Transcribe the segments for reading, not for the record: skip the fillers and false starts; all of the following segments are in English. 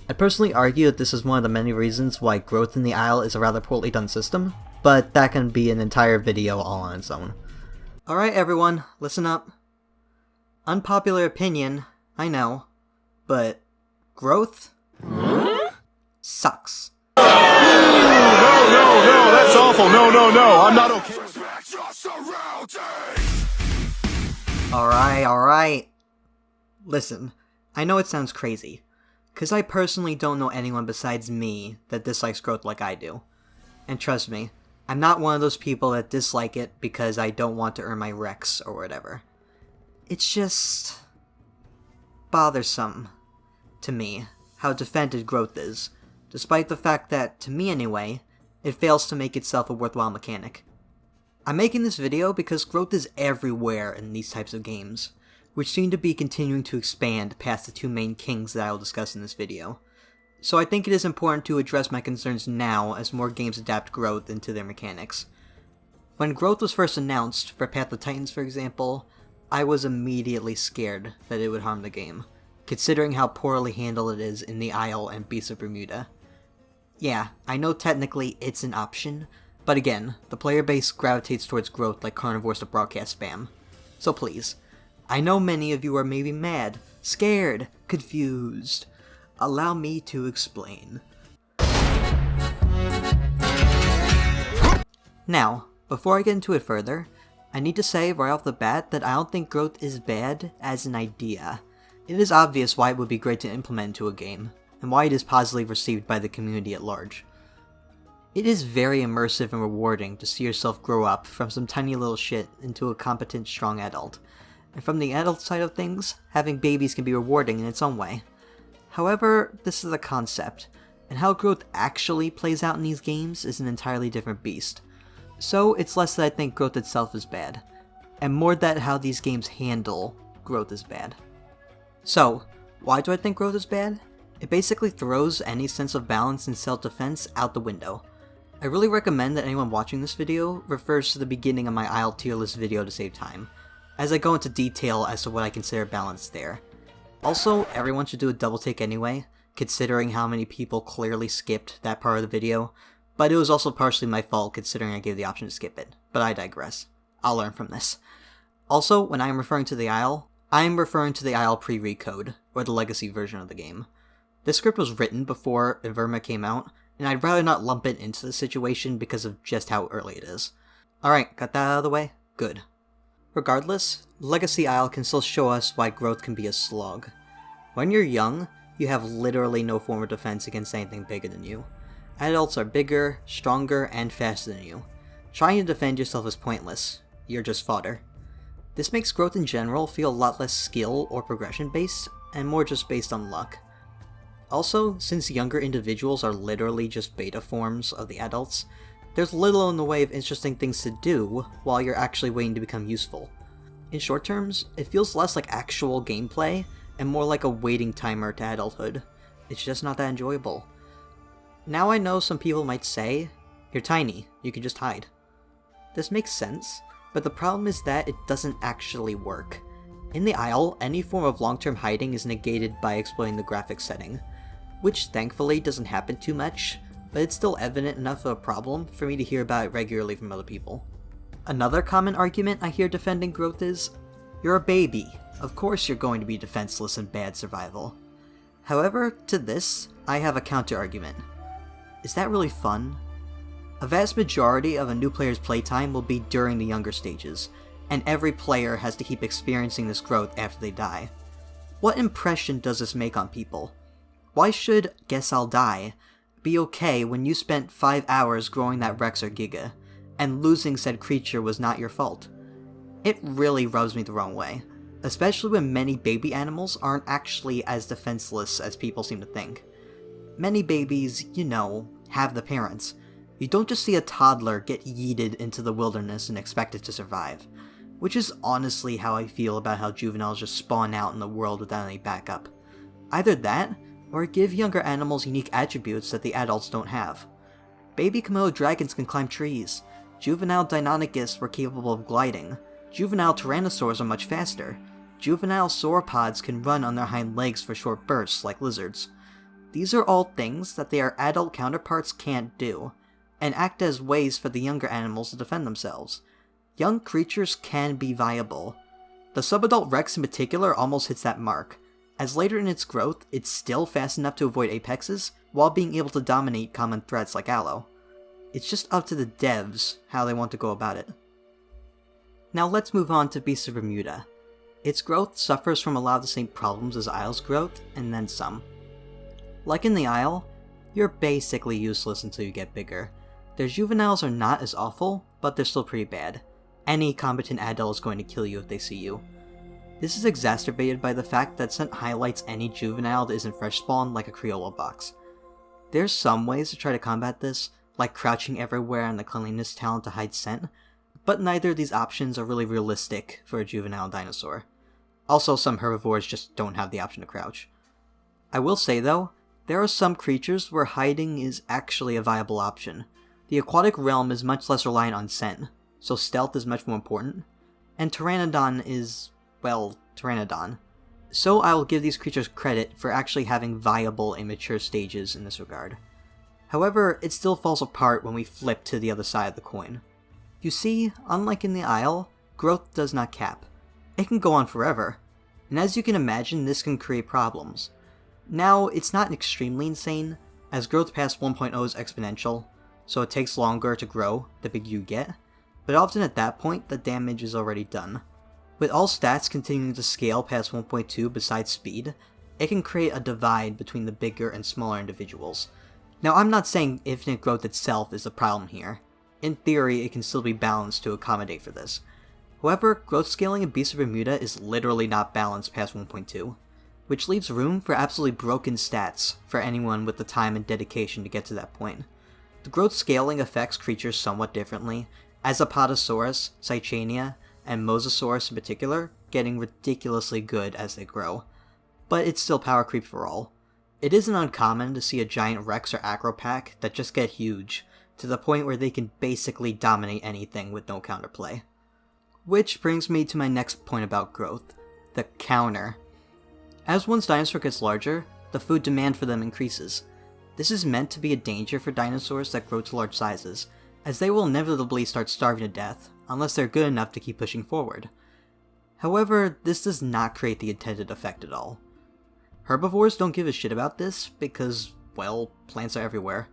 I personally argue that this is one of the many reasons why growth in the Isle is a rather poorly done system, but that can be an entire video all on its own. Alright everyone, listen up. Unpopular opinion, I know, but growth sucks. No, that's awful. No, I'm not okay. Alright. Listen, I know it sounds crazy, cause I personally don't know anyone besides me that dislikes growth like I do. And trust me, I'm not one of those people that dislike it because I don't want to earn my Rex or whatever. It's just bothersome to me how defended growth is, despite the fact that, to me anyway, it fails to make itself a worthwhile mechanic. I'm making this video because growth is everywhere in these types of games, which seem to be continuing to expand past the two main kings that I will discuss in this video. So I think it is important to address my concerns now as more games adapt growth into their mechanics. When growth was first announced, for Path of Titans for example, I was immediately scared that it would harm the game, considering how poorly handled it is in the Isle and Beasts of Bermuda. Yeah, I know technically it's an option, but again, the player base gravitates towards growth like carnivores to broadcast spam. So please, I know many of you are maybe mad, scared, confused. Allow me to explain. Now, before I get into it further, I need to say right off the bat that I don't think growth is bad as an idea. It is obvious why it would be great to implement into a game, and why it is positively received by the community at large. It is very immersive and rewarding to see yourself grow up from some tiny little shit into a competent, strong adult. And from the adult side of things, having babies can be rewarding in its own way. However, this is a concept, and how growth actually plays out in these games is an entirely different beast. So it's less that I think growth itself is bad, and more that how these games handle growth is bad. So, why do I think growth is bad? It basically throws any sense of balance and self-defense out the window. I really recommend that anyone watching this video refers to the beginning of my Isle tier list video to save time, as I go into detail as to what I consider balanced there. Also, everyone should do a double take anyway, considering how many people clearly skipped that part of the video, but it was also partially my fault considering I gave the option to skip it, but I digress. I'll learn from this. Also, when I am referring to the Isle, I am referring to the Isle pre-recode, or the legacy version of the game. This script was written before Verma came out, and I'd rather not lump it into the situation because of just how early it is. Alright, got that out of the way? Good. Regardless, Legacy Isle can still show us why growth can be a slog. When you're young, you have literally no form of defense against anything bigger than you. Adults are bigger, stronger, and faster than you. Trying to defend yourself is pointless. You're just fodder. This makes growth in general feel a lot less skill or progression based, and more just based on luck. Also, since younger individuals are literally just beta forms of the adults, there's little in the way of interesting things to do while you're actually waiting to become useful. In short terms, it feels less like actual gameplay and more like a waiting timer to adulthood. It's just not that enjoyable. Now I know some people might say, you're tiny, you can just hide. This makes sense, but the problem is that it doesn't actually work. In the Isle, any form of long-term hiding is negated by exploiting the graphics setting, which thankfully doesn't happen too much, but it's still evident enough of a problem for me to hear about it regularly from other people. Another common argument I hear defending growth is, you're a baby, of course you're going to be defenseless and bad survival. However, to this, I have a counter-argument. Is that really fun? A vast majority of a new player's playtime will be during the younger stages, and every player has to keep experiencing this growth after they die. What impression does this make on people? Why should Guess I'll Die be okay when you spent 5 hours growing that Rex or Giga, and losing said creature was not your fault? It really rubs me the wrong way, especially when many baby animals aren't actually as defenseless as people seem to think. Many babies, you know, have the parents. You don't just see a toddler get yeeted into the wilderness and expect it to survive, which is honestly how I feel about how juveniles just spawn out in the world without any backup. Either that, or give younger animals unique attributes that the adults don't have. Baby Komodo dragons can climb trees, juvenile Deinonychus were capable of gliding, juvenile tyrannosaurs are much faster, juvenile sauropods can run on their hind legs for short bursts like lizards. These are all things that their adult counterparts can't do, and act as ways for the younger animals to defend themselves. Young creatures can be viable. The subadult Rex in particular almost hits that mark, as later in its growth, it's still fast enough to avoid apexes, while being able to dominate common threats like Aloe. It's just up to the devs how they want to go about it. Now let's move on to Beast of Bermuda. Its growth suffers from a lot of the same problems as Isle's growth, and then some. Like in the Isle, you're basically useless until you get bigger. Their juveniles are not as awful, but they're still pretty bad. Any competent adult is going to kill you if they see you. This is exacerbated by the fact that scent highlights any juvenile that isn't fresh spawn like a Criollo box. There's some ways to try to combat this, like crouching everywhere and the cleanliness talent to hide scent, but neither of these options are really realistic for a juvenile dinosaur. Also, some herbivores just don't have the option to crouch. I will say though, there are some creatures where hiding is actually a viable option. The aquatic realm is much less reliant on scent, so stealth is much more important, and Pteranodon is, well, Pteranodon. So I will give these creatures credit for actually having viable and mature stages in this regard. However, it still falls apart when we flip to the other side of the coin. You see, unlike in the Isle, growth does not cap. It can go on forever, and as you can imagine, this can create problems. Now, it's not extremely insane, as growth past 1.0 is exponential, so it takes longer to grow the bigger you get, but often at that point, the damage is already done. With all stats continuing to scale past 1.2 besides speed, it can create a divide between the bigger and smaller individuals. Now, I'm not saying infinite growth itself is the problem here. In theory, it can still be balanced to accommodate for this. However, growth scaling in Beast of Bermuda is literally not balanced past 1.2, which leaves room for absolutely broken stats for anyone with the time and dedication to get to that point. The growth scaling affects creatures somewhat differently, as Apatosaurus, Cychania, and Mosasaurus in particular getting ridiculously good as they grow, but it's still power creep for all. It isn't uncommon to see a giant Rex or Acropack that just get huge, to the point where they can basically dominate anything with no counterplay. Which brings me to my next point about growth, the counter. As one's dinosaur gets larger, the food demand for them increases. This is meant to be a danger for dinosaurs that grow to large sizes, as they will inevitably start starving to death, unless they're good enough to keep pushing forward. However, this does not create the intended effect at all. Herbivores don't give a shit about this because, well, plants are everywhere,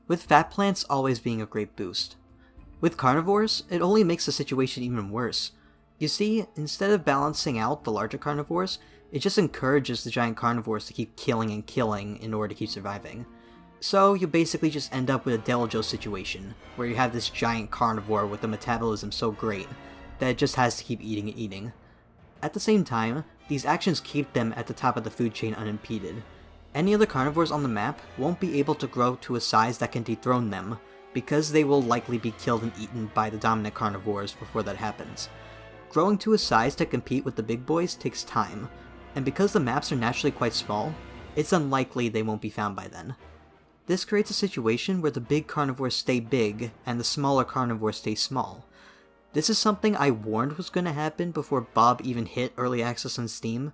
with fat plants always being a great boost. With carnivores, it only makes the situation even worse. You see, instead of balancing out the larger carnivores, it just encourages the giant carnivores to keep killing and killing in order to keep surviving. So you basically just end up with a Delajo situation, where you have this giant carnivore with a metabolism so great that it just has to keep eating and eating. At the same time, these actions keep them at the top of the food chain unimpeded. Any other carnivores on the map won't be able to grow to a size that can dethrone them, because they will likely be killed and eaten by the dominant carnivores before that happens. Growing to a size to compete with the big boys takes time, and because the maps are naturally quite small, it's unlikely they won't be found by then. This creates a situation where the big carnivores stay big, and the smaller carnivores stay small. This is something I warned was going to happen before Bob even hit early access on Steam,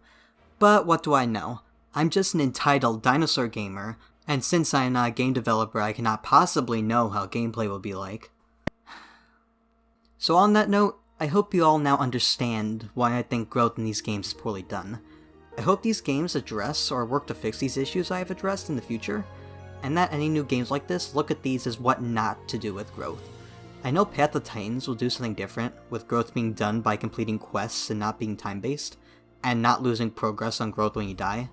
but what do I know? I'm just an entitled dinosaur gamer, and since I am not a game developer, I cannot possibly know how gameplay will be like. So on that note, I hope you all now understand why I think growth in these games is poorly done. I hope these games address or work to fix these issues I have addressed in the future, and that any new games like this look at these as what not to do with growth. I know Path of Titans will do something different, with growth being done by completing quests and not being time-based, and not losing progress on growth when you die,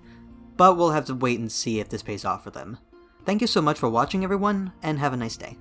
but we'll have to wait and see if this pays off for them. Thank you so much for watching everyone, and have a nice day.